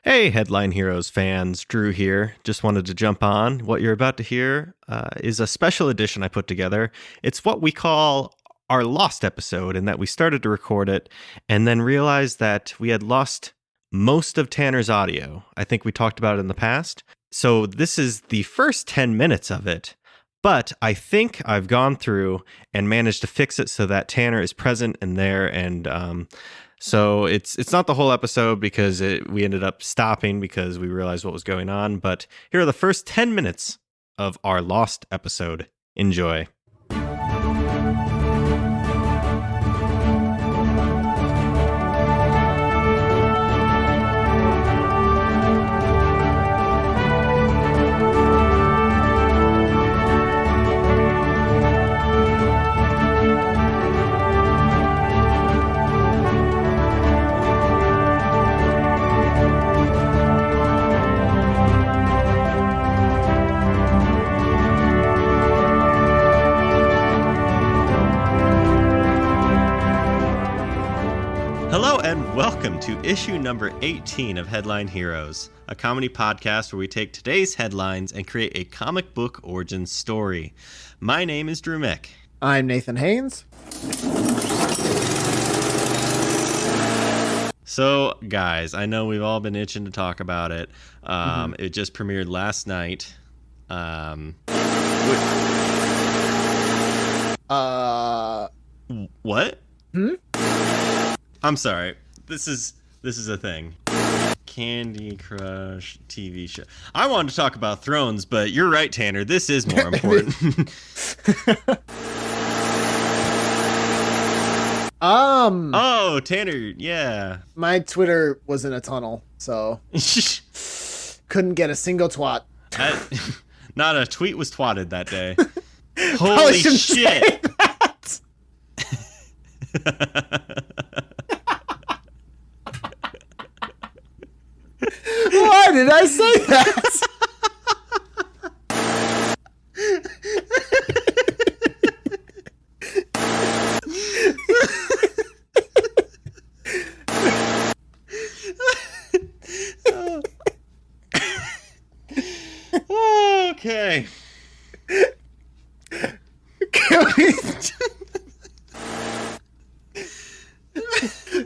Hey, Headline Heroes fans, Drew here. Just wanted to jump on. What you're about to hear is a special edition I put together. It's what we call our lost episode, in that we started to record it and then realized that we had lost most of Tanner's audio. I think we talked about it in the past. So this is the first 10 minutes of it, but I think I've gone through and managed to fix it so that Tanner is present and there, and so it's not the whole episode because we ended up stopping because we realized what was going on. But here are the first 10 minutes of our lost episode. Enjoy. Hello and welcome to issue number 18 of Headline Heroes, a comedy podcast where we take today's headlines and create a comic book origin story. My name is Drew Mick. I'm Nathan Haynes. So, guys, I know we've all been itching to talk about it. It just premiered last night. What? I'm sorry. This is a thing. Candy Crush TV show. I wanted to talk about Thrones, but you're right, Tanner. This is more important. Oh, Tanner, yeah. My Twitter was in a tunnel, so couldn't get a single twat. Not a tweet was twatted that day. Holy shit. Why did I say that? Okay.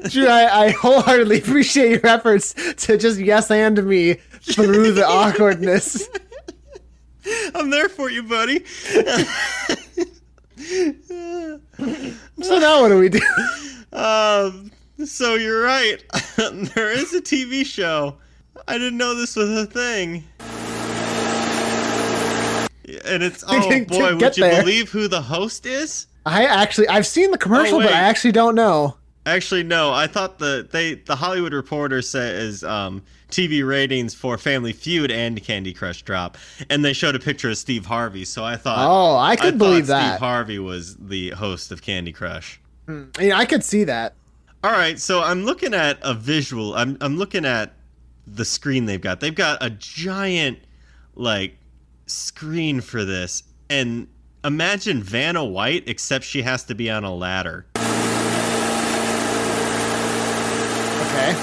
Drew, I wholeheartedly appreciate your efforts to just yes and me through the awkwardness. I'm there for you, buddy. So now what do we do? So you're right. There is a TV show. I didn't know this was a thing. And it's, oh boy, would you believe who the host is? I've seen the commercial, but I actually don't know. Actually, no. I thought the Hollywood Reporter says TV ratings for Family Feud and Candy Crush drop, and they showed a picture of Steve Harvey. So I thought, I could believe that Steve Harvey was the host of Candy Crush. Yeah, I could see that. All right, so I'm looking at a visual. I'm looking at the screen they've got. They've got a giant screen for this, and imagine Vanna White, except she has to be on a ladder. Okay.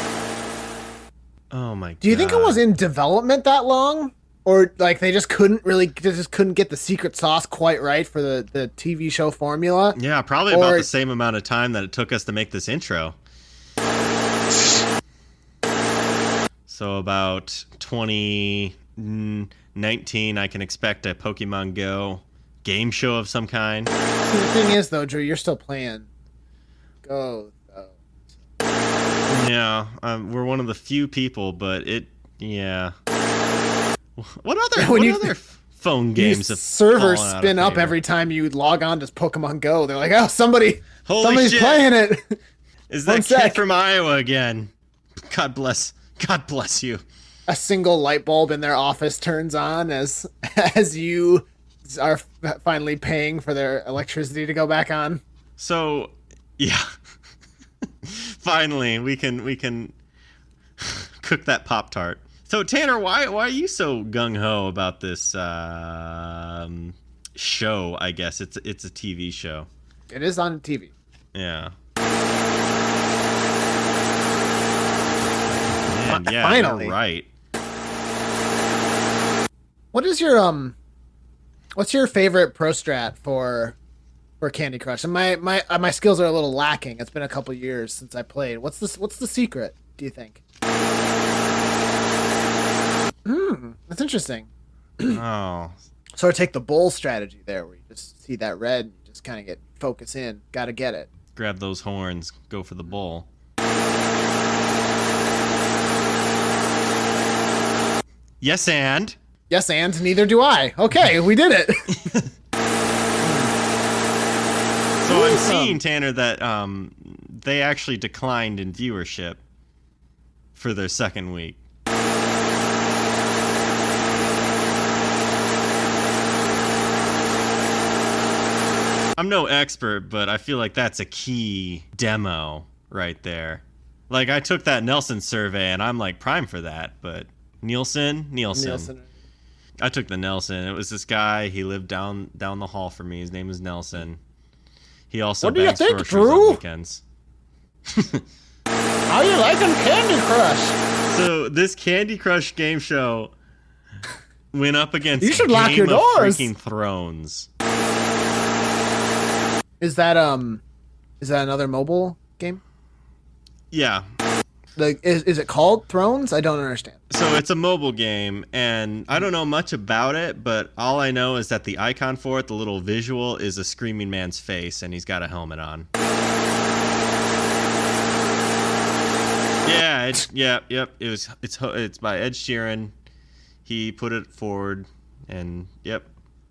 Oh my god. Do you think it was in development that long? Or they just couldn't get the secret sauce quite right for the TV show formula? Yeah, probably about the same amount of time that it took us to make this intro. So about 2019, I can expect a Pokemon Go game show of some kind. The thing is, though, Drew, you're still playing Go. Yeah, we're one of the few people, but yeah. What other phone games have servers spin up every time you log on to Pokemon Go? They're like, oh, somebody's shit. playing it. Is that kid from Iowa again? God bless you. A single light bulb in their office turns on as you are finally paying for their electricity to go back on. So, yeah. Finally, we can cook that Pop-Tart. So, Tanner, why are you so gung-ho about this show, I guess? It's a TV show. It is on TV. Yeah. man. Yeah, Finally. you're right. What is your what's your favorite pro strat for Candy Crush? And my skills are a little lacking. It's been a couple years since I played. What's the secret, do you think? That's interesting. Oh. Sort of take the bull strategy there, where you just see that red and you just kind of get focus in. Gotta get it. Grab those horns. Go for the bull. Yes, and? Yes, and neither do I. Okay, we did it. So I'm seeing, Tanner, that they actually declined in viewership for their second week. I'm no expert, but I feel like that's a key demo right there. Like, I took that Nelson survey, and I'm like prime for that, but Nielsen. I took the Nelson. It was this guy. He lived down the hall from me. His name is Nelson. He also What do you bags think, groceries Drew? on weekends. How you liking Candy Crush? So this Candy Crush game show went up against You should Game lock your of doors. Freaking Thrones. Is that another mobile game? Yeah. Like, is it called Thrones? I don't understand. So it's a mobile game, and I don't know much about it, but all I know is that the icon for it, the little visual, is a screaming man's face, and he's got a helmet on. Yeah, it's by Ed Sheeran. He put it forward, and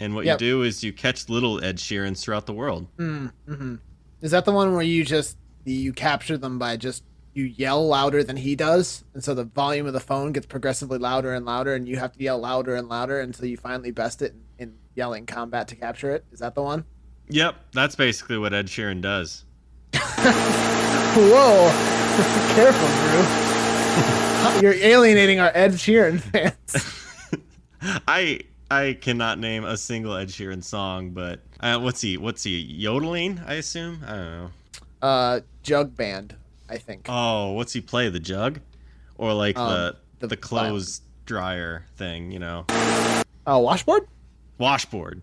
and what you do is you catch little Ed Sheerans throughout the world. Mm-hmm. Is that the one where you capture them by just you yell louder than he does, and so the volume of the phone gets progressively louder and louder, and you have to yell louder and louder until you finally best it in yelling combat to capture it? Is that the one? Yep, that's basically what Ed Sheeran does. Whoa. Careful, Drew. You're alienating our Ed Sheeran fans. I cannot name a single Ed Sheeran song, but what's he yodeling, I assume? I don't know. Jug band, I think. Oh, what's he play? The jug? Or like the clothes violin. dryer thing, you know? Oh, washboard? Washboard.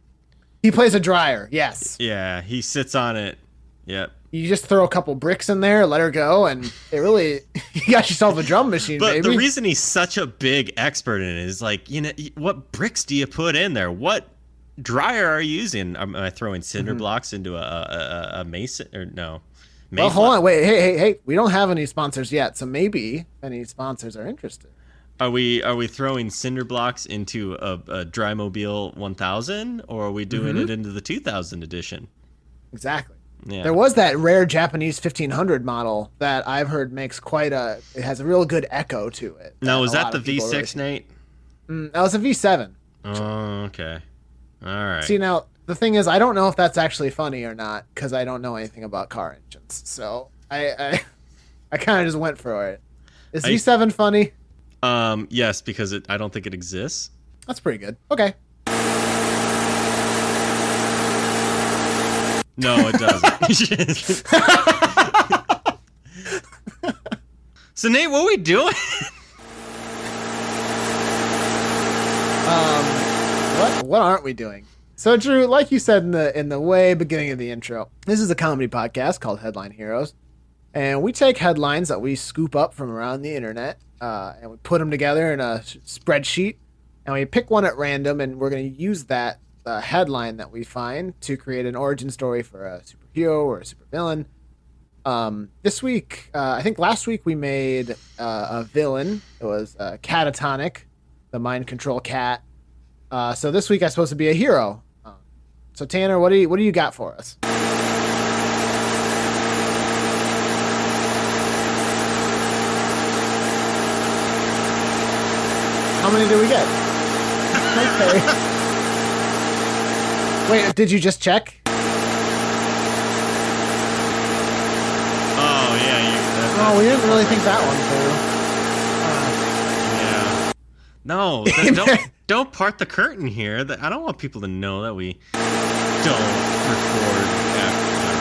He plays a dryer, yes. Yeah, he sits on it. Yep. You just throw a couple bricks in there, let her go, and it really, you got yourself a drum machine, But baby. the reason he's such a big expert in it is like, you know, what bricks do you put in there? What dryer are you using? Am I throwing cinder blocks into a mason or no? Well, hold on, wait, hey, we don't have any sponsors yet, so maybe any sponsors are interested. Are we throwing cinder blocks into a Drymobile 1000, or are we doing it into the 2000 edition? Exactly. Yeah. There was that rare Japanese 1500 model that I've heard makes it has a real good echo to it. Now, was a that lot the of people V6, Nate? That was a V7. Oh, okay. All right. See, now, the thing is, I don't know if that's actually funny or not, because I don't know anything about car engines. So I kind of just went for it. Is V7 funny? Yes, because I don't think it exists. That's pretty good. Okay. No, it doesn't. So, Nate, what are we doing? What aren't we doing? So, Drew, like you said in the way beginning of the intro, this is a comedy podcast called Headline Heroes, and we take headlines that we scoop up from around the internet, and we put them together in a spreadsheet, and we pick one at random, and we're going to use that headline that we find to create an origin story for a superhero or a supervillain. This week, I think last week we made a villain. It was Catatonic, the mind control cat. So this week I'm supposed to be a hero. So Tanner, what do you got for us? How many did we get? Okay. Wait, did you just check? Oh, yeah. Oh, we didn't really think that one through. Yeah. No, don't part the curtain here. I don't want people to know that we don't record after.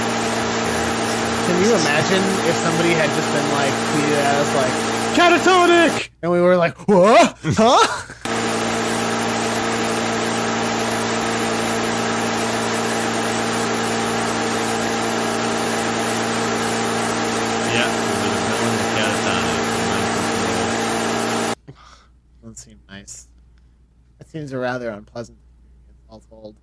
Can you imagine if somebody had just been like tweeted at us like, Catatonic! And we were like, what? Huh? Yeah, we were the villain of Catatonic. Doesn't seem nice. That seems a rather unpleasant experience, all told.